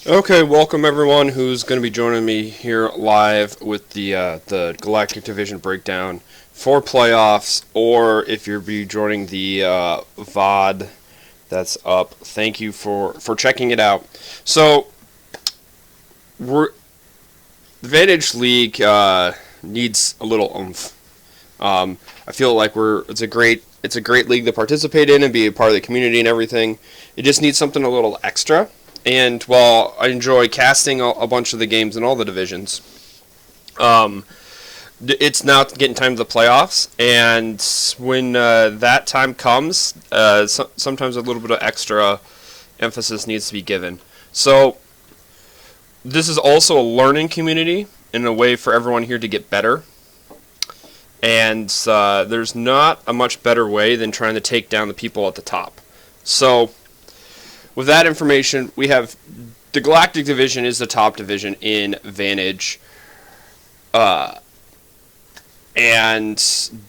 Okay, welcome everyone who's going to be joining me here live with the Galactic Division breakdown for playoffs, or if you're be joining the VOD that's up. Thank you for checking it out. So, the Vantage League needs a little oomph. I feel like it's a great league to participate in and be a part of the community and everything. It just needs something a little extra. And while I enjoy casting a bunch of the games in all the divisions, it's now getting time to the playoffs. And when that time comes, sometimes a little bit of extra emphasis needs to be given. So this is also a learning community in a way for everyone here to get better. And there's not a much better way than trying to take down the people at the top. So with that information, we have the Galactic Division is the top division in Vantage. And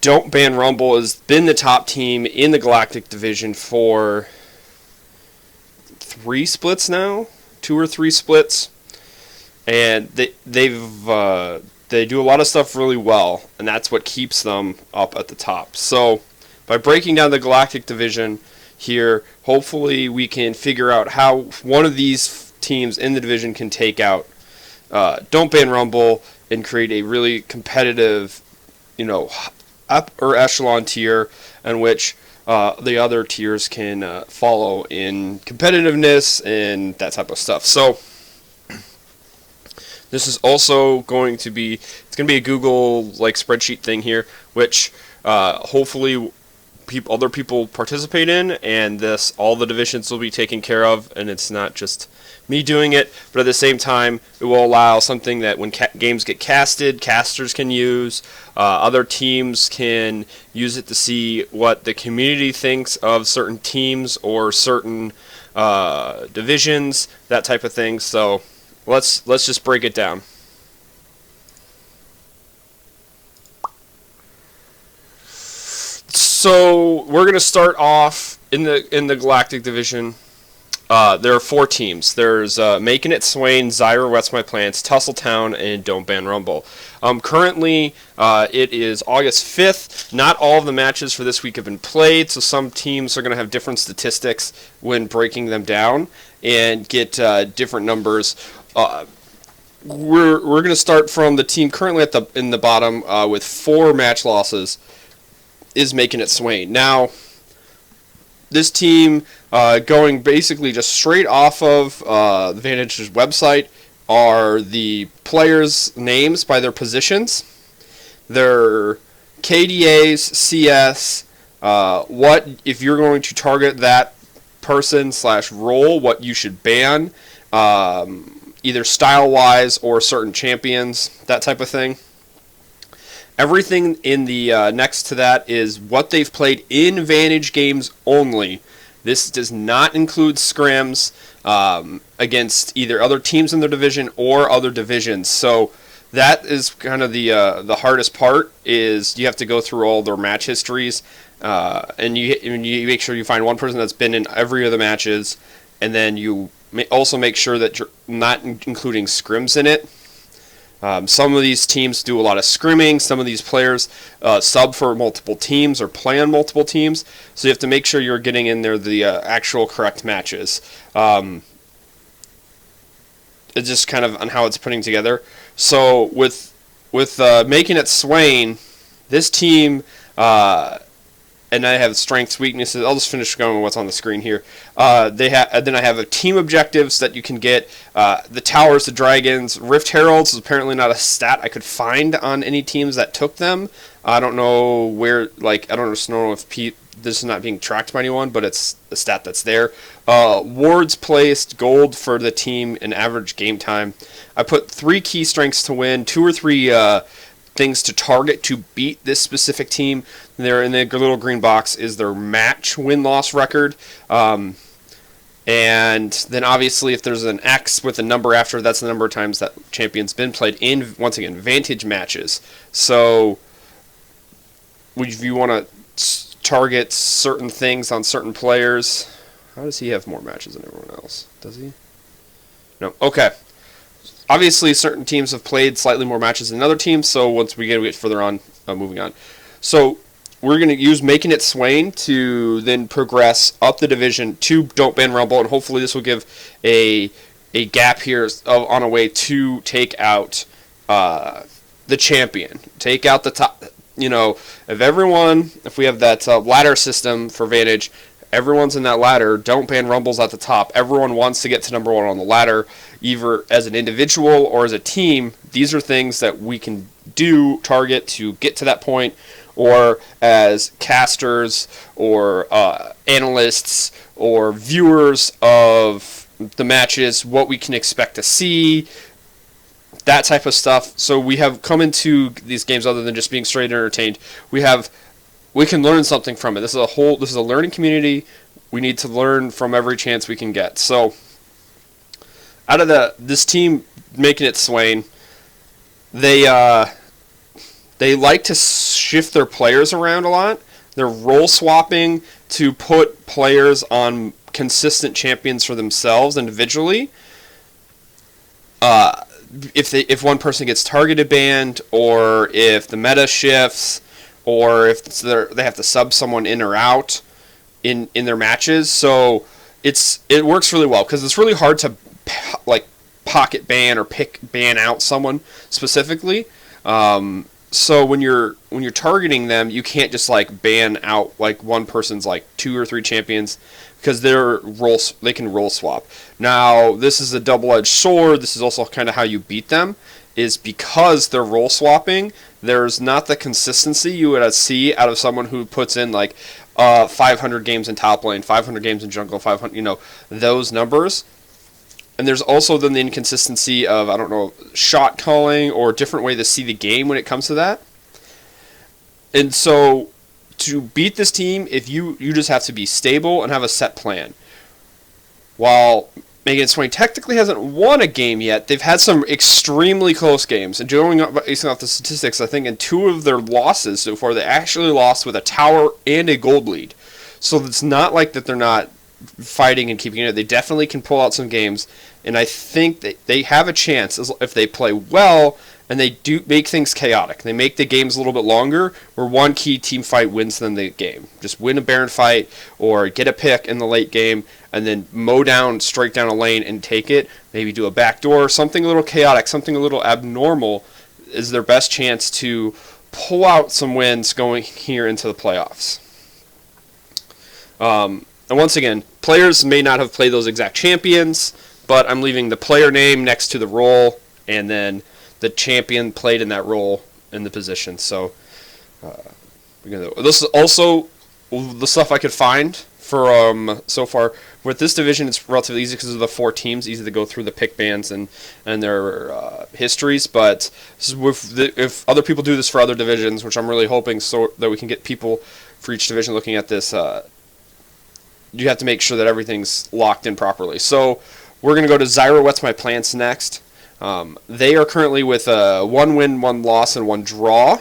Don't Ban Rumble has been the top team in the Galactic Division for 3 splits now, 2 or 3 splits. And they do a lot of stuff really well, and that's what keeps them up at the top. So by breaking down the Galactic Division here, hopefully we can figure out how one of these teams in the division can take out Don't Ban Rumble and create a really competitive, upper echelon tier in which the other tiers can follow in competitiveness and that type of stuff. So this is also going to be a Google spreadsheet thing here, which hopefully other people participate in, and all the divisions will be taken care of, and it's not just me doing it, but at the same time it will allow something that when games get casted, casters can use, other teams can use it to see what the community thinks of certain teams or certain divisions, that type of thing. So let's just break it down. So we're going to start off in the Galactic Division. There are 4 teams. There's Making It Swain, Zyra, What's My Plants, Tussletown, and Don't Ban Rumble. Currently, it is August 5th. Not all of the matches for this week have been played, so some teams are going to have different statistics when breaking them down and get different numbers. We're going to start from the team currently in the bottom with 4 match losses. Is Making It Swain. Now, this team, going basically just straight off of the Vantage's website, are the players' names by their positions, their KDAs, CS, what if you're going to target that person / role, what you should ban, either style-wise or certain champions, that type of thing. Everything in the next to that is what they've played in Vantage games only. This does not include scrims against either other teams in their division or other divisions. So that is kind of the hardest part, is you have to go through all their match histories, and you make sure you find one person that's been in every of the matches, and then you also make sure that you're not including scrims in it. Some of these teams do a lot of scrimming. Some of these players sub for multiple teams or play on multiple teams. So you have to make sure you're getting in there the actual correct matches. It's just kind of on how it's putting together. So with Making It Swain, this team, and I have strengths, weaknesses. I'll just finish going with what's on the screen here. Then I have team objectives that you can get. The towers, the dragons, Rift Heralds is apparently not a stat I could find on any teams that took them. I don't know where. I don't know if this is not being tracked by anyone, but it's a stat that's there. Wards placed, gold for the team, and average game time. I put 3 key strengths to win, 2 or 3 things to target to beat this specific team. There in the little green box is their match win-loss record. And then obviously if there's an X with a number after, that's the number of times that champion's been played in, once again, Vantage matches. So if you want to target certain things on certain players, how does he have more matches than everyone else? Does he? No. Okay. Obviously, certain teams have played slightly more matches than other teams, so once we get further on, moving on. So we're going to use Making It Swain to then progress up the division to Don't Ban Rumble, and hopefully this will give a gap here on a way to take out the champion. Take out the top, if we have that ladder system for Vantage, everyone's in that ladder. Don't Ban Rumble's at the top. Everyone wants to get to number one on the ladder, either as an individual or as a team. These are things that we can target to get to that point, or as casters or analysts or viewers of the matches, what we can expect to see, that type of stuff. So we have come into these games other than just being straight entertained. We can learn something from it. This is a learning community. We need to learn from every chance we can get. So out of this team Making It Swain, they like to shift their players around a lot. They're role swapping to put players on consistent champions for themselves individually. If one person gets targeted banned, or if the meta shifts, or if they have to sub someone in or out in their matches. So it works really well because it's really hard to pocket ban or ban out someone specifically. So when you're targeting them, you can't just ban out one person's 2 or 3 champions, because they can role swap. Now, this is a double-edged sword. This is also kind of how you beat them, is because they're role swapping. There's not the consistency you would see out of someone who puts in 500 games in top lane, 500 games in jungle, 500, those numbers. And there's also then the inconsistency of, shot calling or different way to see the game when it comes to that. And so to beat this team, if you just have to be stable and have a set plan. While Making It Swain technically hasn't won a game yet, they've had some extremely close games. And based off the statistics, I think in 2 of their losses so far, they actually lost with a tower and a gold lead. So it's not like that they're not fighting and keeping it. They definitely can pull out some games, and I think that they have a chance if they play well and they do make things chaotic. They make the games a little bit longer, where one key team fight wins them the game. Just win a Baron fight or get a pick in the late game and then mow down straight down a lane and take it. Maybe do a backdoor, something a little chaotic, something a little abnormal is their best chance to pull out some wins going here into the playoffs. And once again, players may not have played those exact champions, but I'm leaving the player name next to the role, and then the champion played in that role in the position. So this is also the stuff I could find from so far. With this division, it's relatively easy because of the 4 teams, easy to go through the pick bands and their histories. But if other people do this for other divisions, which I'm really hoping so that we can get people for each division looking at this, you have to make sure that everything's locked in properly. So we're going to go to Zyra Wets My Plants next. They are currently with 1 win, 1 loss, and 1 draw.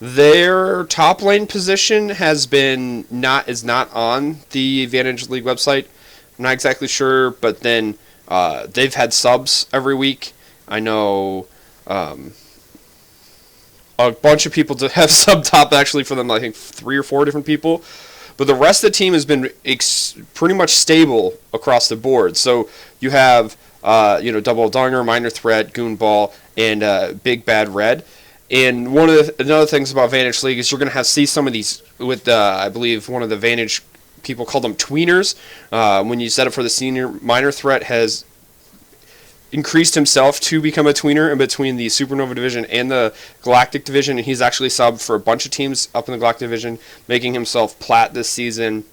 Their top lane position is not on the Vantage League website. I'm not exactly sure, but then they've had subs every week. I know a bunch of people have sub top actually for them. I think 3 or 4 different people. But the rest of the team has been pretty much stable across the board. So you have, Double Donger, Minor Threat, Goonball, and Big Bad Red. And another things about Vantage League is you're going to see some of these with, I believe, one of the Vantage people called them tweeners. When you set up for the senior, Minor Threat has increased himself to become a tweener in between the Supernova Division and the Galactic Division, and he's actually subbed for a bunch of teams up in the Galactic Division, making himself plat this season,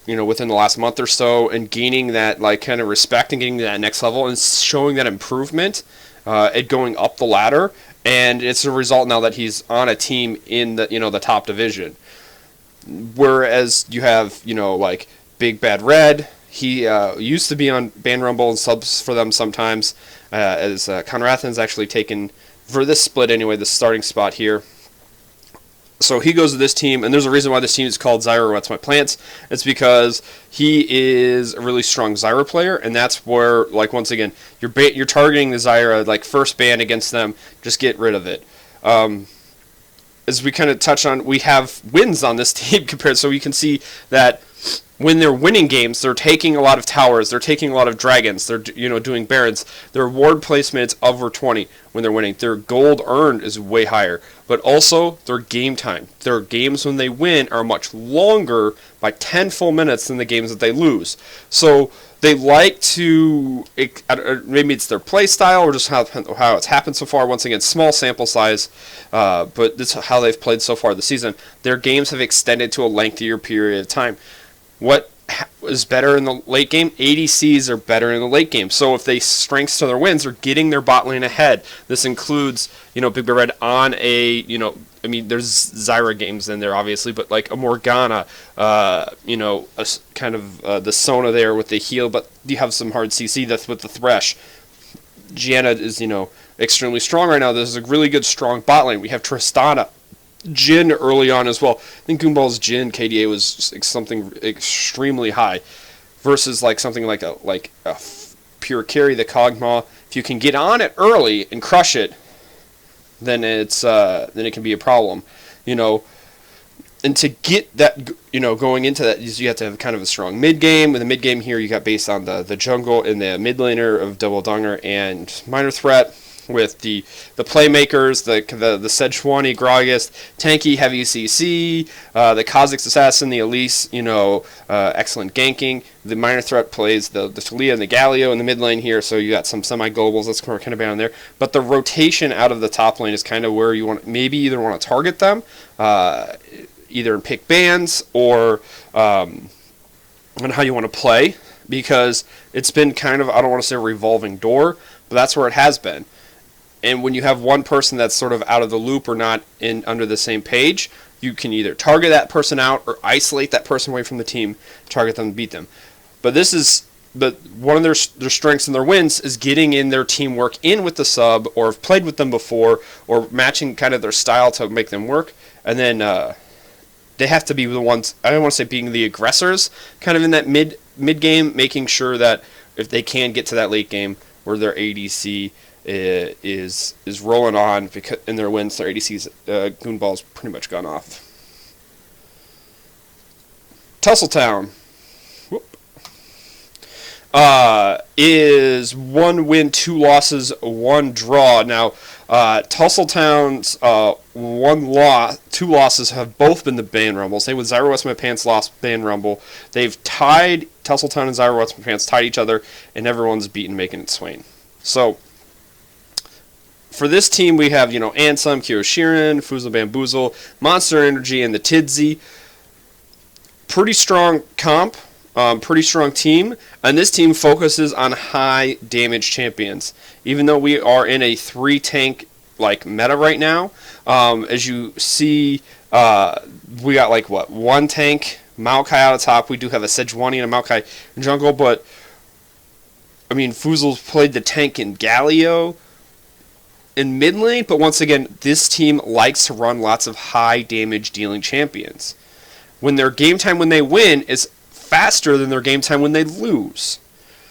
within the last month or so, and gaining that kind of respect and getting to that next level and showing that improvement at going up the ladder. And it's a result now that he's on a team in the top division. Whereas you have Big Bad Red. He used to be on Ban Rumble and subs for them sometimes, as Conrathan's actually taken, for this split anyway, the starting spot here. So he goes to this team, and there's a reason why this team is called Zyra What's My Plants. It's because he is a really strong Zyra player, and that's where, like, once again, you're targeting the Zyra, like, first ban against them, just get rid of it. As we kind of touch on, we have wins on this team compared, so you can see that when they're winning games, they're taking a lot of towers, they're taking a lot of dragons, they're doing barons. Their ward placement is over 20 when they're winning. Their gold earned is way higher, but also their game time. Their games when they win are much longer by 10 full minutes than the games that they lose. So they like to, maybe it's their play style or just how it's happened so far. Once again, small sample size, but this is how they've played so far this season. Their games have extended to a lengthier period of time. What is better in the late game? ADCs are better in the late game. So if they strengths to their wins, they're getting their bot lane ahead. This includes, Big Bear Red on a, there's Zyra games in there, obviously, but like a Morgana, a kind of the Sona there with the heal, but you have some hard CC that's with the Thresh. Gianna is, extremely strong right now. There's a really good, strong bot lane. We have Tristana. Jhin early on as well. I think Goombal's Jhin KDA was something extremely high versus like something like a pure carry, the Kog'Maw. If you can get on it early and crush it, then it can be a problem, And to get that, going into that, you have to have kind of a strong mid game. With the mid game here, you got based on the jungle and the mid laner of Double Donger and Minor Threat. With the playmakers, the Sejuani, Gragas, tanky, heavy CC, the Kha'Zix Assassin, the Elise, excellent ganking. The Minor Threat plays the Talia and the Galio in the mid lane here, so you got some semi-globals that's kind of down there. But the rotation out of the top lane is kind of where you want either want to target them, either in pick bans or on how you want to play, because it's been kind of, I don't want to say a revolving door, but that's where it has been. And when you have one person that's sort of out of the loop or not under the same page, you can either target that person out or isolate that person away from the team, target them and beat them. But one of their strengths and their wins is getting in their teamwork in with the sub, or have played with them before, or matching kind of their style to make them work. And then they have to be the ones, I don't want to say being the aggressors, kind of in that mid game, making sure that if they can get to that late game where their ADC is rolling on, because in their wins, their ADC's Goonball's pretty much gone off. Tussletown is 1 win, 2 losses, 1 draw. Now, Tussletown's 2 losses have both been the Ban Rumbles. They with Zyra What's My Pants lost Ban Rumble. They've tied, Tussletown and Zyra What's My Pants tied each other, and everyone's beaten, making it Swain. So, for this team, we have, Ansem, Kyoshirin, Foozle Bamboozle, Monster Energy, and the Tidzy. Pretty strong comp, pretty strong team, and this team focuses on high damage champions. Even though we are in a 3-tank meta right now, as you see, we got 1 tank, Maokai out of top. We do have a Sejuani and a Maokai in jungle, but Foozle's played the tank in Galio in mid lane, but once again, this team likes to run lots of high damage dealing champions. When their game time when they win is faster than their game time when they lose.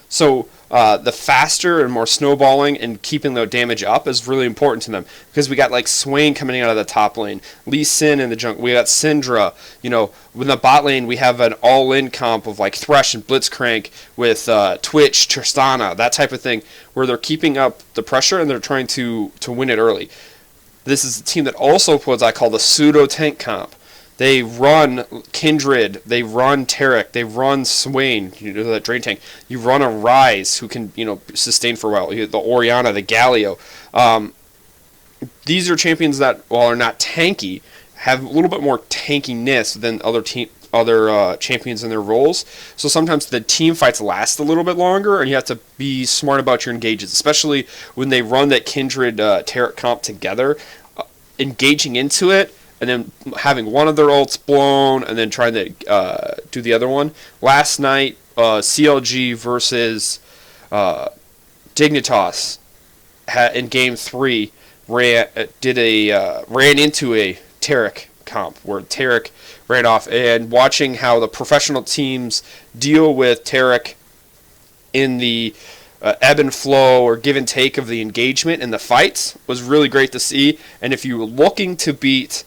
So the faster and more snowballing and keeping the damage up is really important to them, because we got Swain coming out of the top lane, Lee Sin in the jungle, we got Syndra. In the bot lane we have an all-in comp of Thresh and Blitzcrank with Twitch, Tristana, that type of thing, where they're keeping up the pressure and they're trying to win it early. This is a team that also puts, I call, the pseudo tank comp. They run Kindred, they run Taric, they run Swain, that Drain Tank. You run a Ryze who can, sustain for a while. The Orianna, the Galio. These are champions that, while are not tanky, have a little bit more tankiness than other champions in their roles. So sometimes the team fights last a little bit longer, and you have to be smart about your engages, especially when they run that Kindred Taric comp together, engaging into it, and then having one of their ults blown, and then trying to do the other one. Last night, CLG versus Dignitas in Game 3 ran into a Taric comp where Tarek ran off, and watching how the professional teams deal with Tarek in the ebb and flow or give and take of the engagement in the fights was really great to see. And if you're looking to beat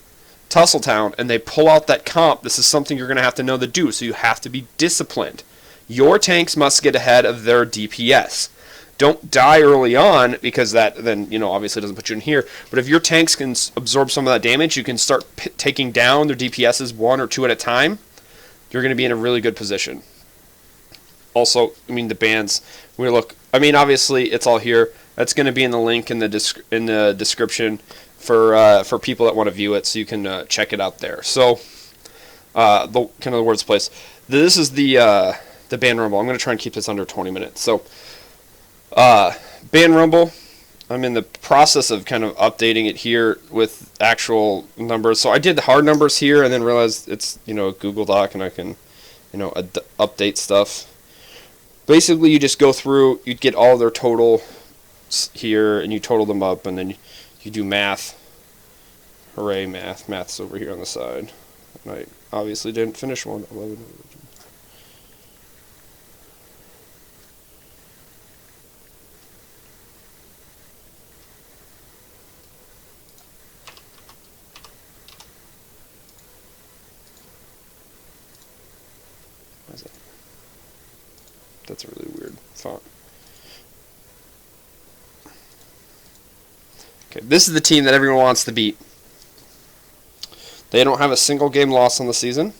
Tussletown and they pull out that comp, this is something you're going to have to know to do. So you have to be disciplined. Your tanks must get ahead of their DPS. Don't die early on, because that then, obviously doesn't put you in here. But if your tanks can absorb some of that damage, you can start taking down their DPSs 1 or 2 at a time. You're going to be in a really good position. Also, the bands. Obviously it's all here. That's going to be in the link in the description for people that want to view it, so you can check it out there. So, the words place. This is the band rumble. I'm going to try and keep this under 20 minutes. So, band rumble. I'm in the process of kind of updating it here with actual numbers. So I did the hard numbers here, and then realized it's a Google Doc, and I can update stuff. Basically, you just go through, you get all their total here, and you total them up, and then you do math. Hooray, math. Math's over here on the side. And I obviously didn't finish one. 11. What is that? That's a really weird font. Okay, this is the team that everyone wants to beat. They don't have a single game loss on the season.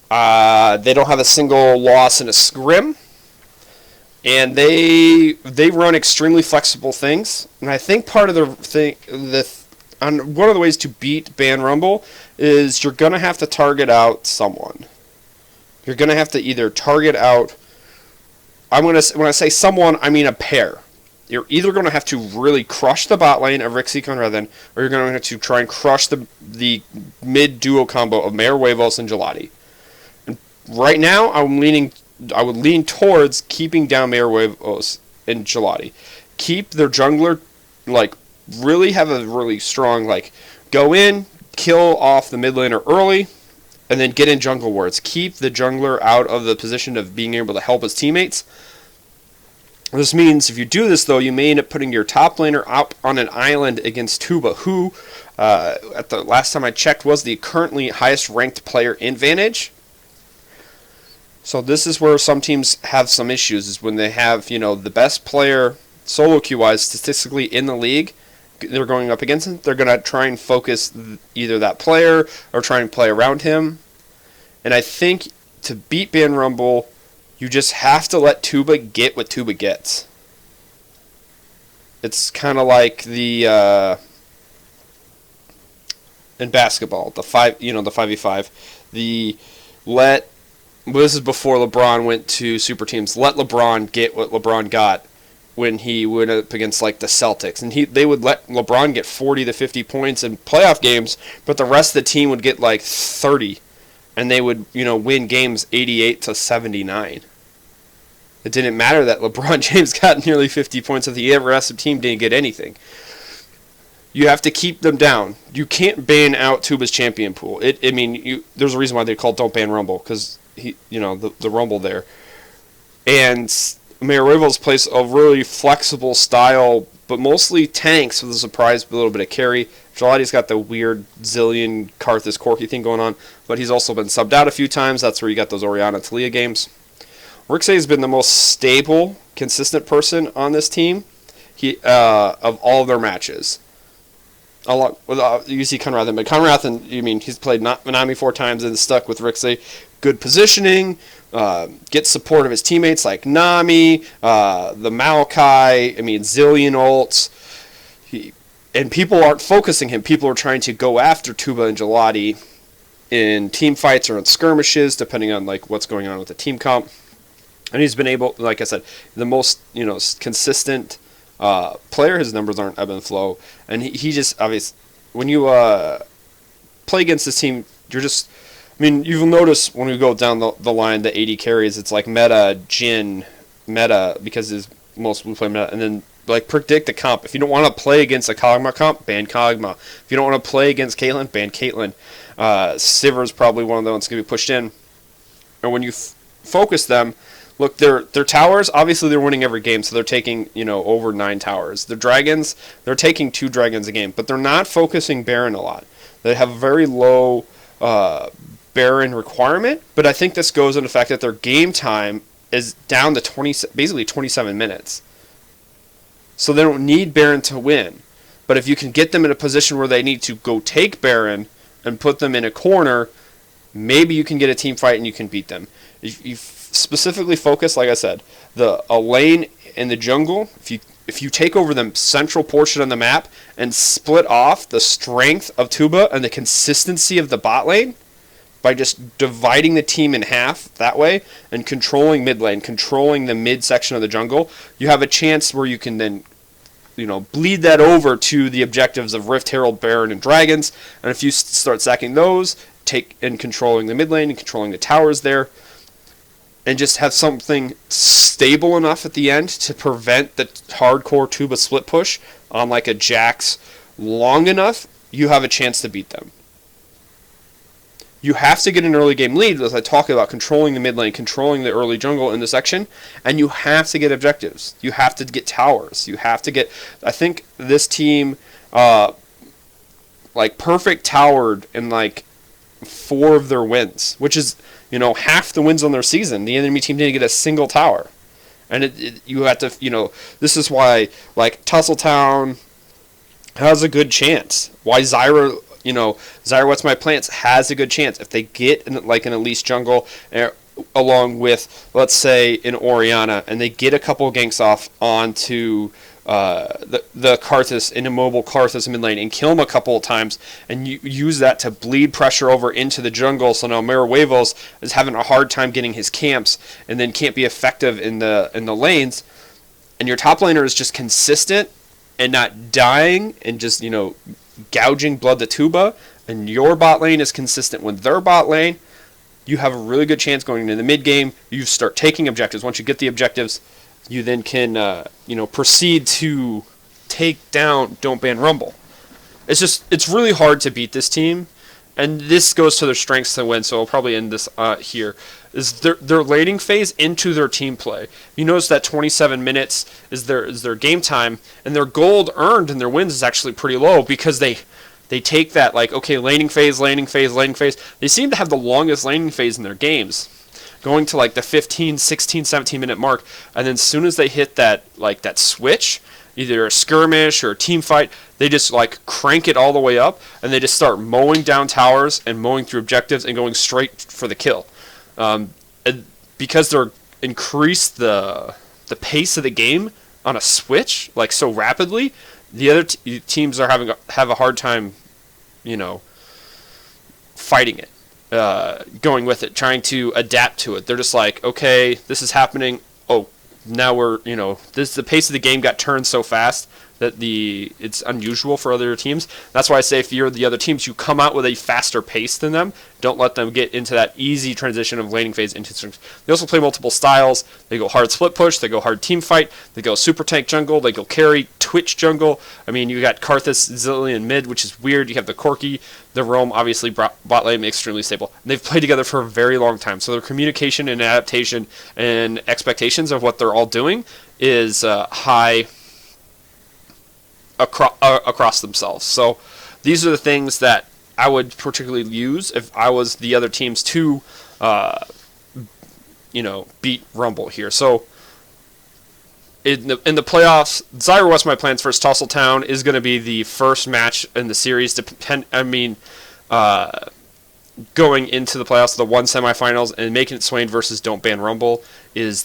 They don't have a single loss in a scrim. And they run extremely flexible things. And I think part of the thing, one of the ways to beat Band Rumble is you're going to have to target out someone. You're going to have to either target out, when I say someone, I mean a pair. You're either going to have to really crush the bot lane of Rixie Conradin, or you're going to have to try and crush the mid-duo combo of Mayor Huevos and Gelati. And right now, I would lean towards keeping down Mayor Huevos and Gelati. Keep their jungler, really have a really strong, go in, kill off the mid laner early, and then get in jungle wards. Keep the jungler out of the position of being able to help his teammates. This means if you do this, though, you may end up putting your top laner up on an island against Tuba, who, at the last time I checked, was the currently highest ranked player in Vantage. So this is where some teams have some issues, is when they have, the best player solo queue-wise statistically in the league, they're going up against him. They're going to try and focus either that player or try and play around him. And I think to beat Band Rumble, you just have to let Tuba get what Tuba gets. It's kind of like the in basketball, the 5v5. This is before LeBron went to super teams. Let LeBron get what LeBron got when he went up against the Celtics, and they would let LeBron get 40 to 50 points in playoff games, but the rest of the team would get 30. And they would, win games 88 to 79. It didn't matter that LeBron James got nearly 50 points if the rest of the team didn't get anything. You have to keep them down. You can't ban out Tuba's champion pool. There's a reason why they call it Don't Ban Rumble, because the Rumble there. And Mayor Huevos plays a really flexible style, but mostly tanks with a surprise, a little bit of carry. Gelati's got the weird Zillion Karthus Corky thing going on, but he's also been subbed out a few times. That's where you got those Orianna Talia games. Rixie has been the most stable, consistent person on this team. Of all of their matches. You see Conradin, but Conradin, he's played Nami 4 times and stuck with Rixie. Good positioning, gets support of his teammates like Nami, the Maokai, Zillion ults. And people aren't focusing him. People are trying to go after Tuba and Gelati in team fights or in skirmishes, depending on what's going on with the team comp. And he's been able, like I said, the most consistent player. His numbers aren't ebb and flow, and he just obviously when you play against this team, you're just. You'll notice when we go down the line, the 80 carries, it's meta, Jin, meta, because we play meta, and then like predict a comp. If you don't want to play against a Kog'Maw comp, ban Kog'Maw. If you don't want to play against Caitlyn, ban Caitlyn. Sivir is probably one of the ones going to be pushed in. And when you focus them, look, their towers, obviously they're winning every game, so they're taking, over 9 towers. The dragons, they're taking 2 dragons a game, but they're not focusing Baron a lot. They have a very low Baron requirement, but I think this goes into the fact that their game time is down to basically 27 minutes. So they don't need Baron to win. But if you can get them in a position where they need to go take Baron and put them in a corner, maybe you can get a team fight and you can beat them. If you specifically focus, like I said, a lane in the jungle, if you take over the central portion of the map and split off the strength of Tuba and the consistency of the bot lane by just dividing the team in half that way and controlling mid lane, controlling the mid section of the jungle, you have a chance where you can then bleed that over to the objectives of Rift Herald, Baron, and Dragons. And if you start sacking those, controlling the mid lane and controlling the towers there, and just have something stable enough at the end to prevent the hardcore Tuba split push on like a Jax long enough, you have a chance to beat them. You have to get an early game lead, as I talk about controlling the mid lane, controlling the early jungle in the section, and you have to get objectives. You have to get towers. You have to get... I think this team, perfect towered in 4 of their wins, which is, half the wins on their season. The enemy team didn't get a single tower. And you have to, this is why, Tussletown has a good chance. Why Zyra... Zyra What's My Plants has a good chance if they get an Elise jungle along with, let's say, an Orianna, and they get a couple of ganks off onto the Karthus, an immobile Karthus mid lane, and kill him a couple of times, and you use that to bleed pressure over into the jungle, so now Merihuevos is having a hard time getting his camps, and then can't be effective in the lanes, and your top laner is just consistent and not dying and just, gouging blood to Tuba, and your bot lane is consistent with their bot lane, you have a really good chance going into the mid game. You start taking objectives. Once you get the objectives, you then can proceed to take down Don't Ban Rumble. It's really hard to beat this team, and this goes to their strengths to win, so I'll probably end this here. Is their laning phase into their team play. You notice that 27 minutes is their game time, and their gold earned and their wins is actually pretty low because they take that laning phase. They seem to have the longest laning phase in their games, going to the 15, 16, 17 minute mark, and then as soon as they hit that that switch, either a skirmish or a team fight, they just crank it all the way up, and they just start mowing down towers and mowing through objectives and going straight for the kill. Because they're increased the pace of the game on a switch so rapidly, the other teams are have a hard time, fighting it, going with it, trying to adapt to it. They're just okay, this is happening. Oh, now we're the pace of the game got turned so fast that it's unusual for other teams. That's why I say if you're the other teams, you come out with a faster pace than them. Don't let them get into that easy transition of laning phase into strength. They also play multiple styles. They go hard split push. They go hard team fight. They go super tank jungle. They go carry Twitch jungle. I mean, you got Karthus, Zillion mid, which is weird. You have the Corki, the Roam, obviously bot lane, extremely stable. And they've played together for a very long time. So their communication and adaptation and expectations of what they're all doing is high across themselves. So these are the things that I would particularly use if I was the other teams to beat Rumble here. So in the playoffs, Zyra What's My Plans versus Tussletown is going to be the first match in the series. Going into the playoffs, the one semifinals, and Making It Swain versus Don't Ban Rumble is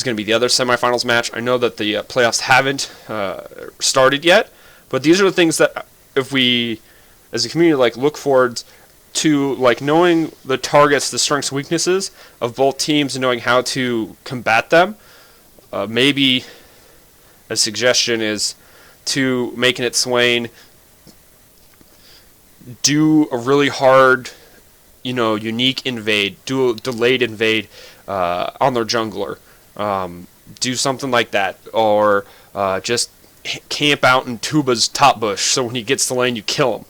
going to be the other semifinals match. I know that the playoffs haven't started yet, but these are the things that if we, as a community, look forward to, knowing the targets, the strengths, weaknesses of both teams, and knowing how to combat them. Maybe a suggestion is to Making It Swain do a really hard, unique invade, do a delayed invade on their jungler. Do something like that, or just camp out in Tuba's top bush, so when he gets to lane, you kill him.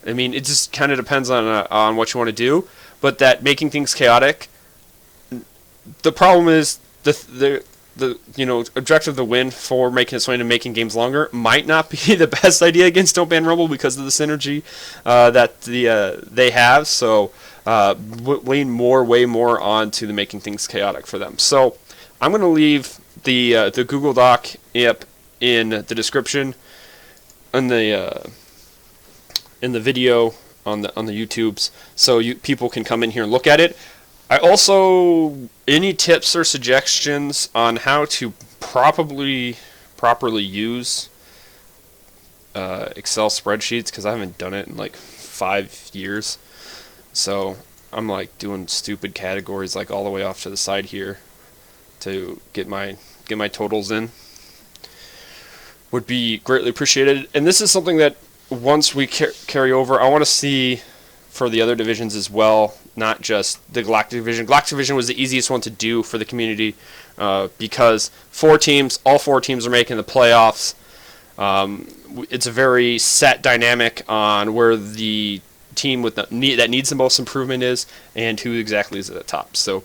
I mean, it just kind of depends on what you want to do, but that making things chaotic. The problem is the objective of the win for making it Swain and making games longer might not be the best idea against Don't Ban Rumble because of the synergy that they have. So lean way more onto the making things chaotic for them. So I'm going to leave the Google Doc app in the description in the video on the YouTubes, so people can come in here and look at it. I also, any tips or suggestions on how to properly use Excel spreadsheets, because I haven't done it in like 5 years. So I'm like doing stupid categories like all the way off to the side here to get my totals in. Would be greatly appreciated. And this is something that once we carry over, I want to see for the other divisions as well, not just the Galactic Division. Galactic Division was the easiest one to do for the community because all four teams are making the playoffs. It's a very set dynamic on where the team that needs the most improvement is and who exactly is at the top. So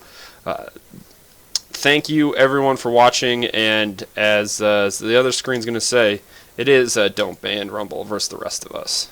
thank you everyone for watching, and as the other screen's going to say, it is Don't Ban Rumble versus the rest of us.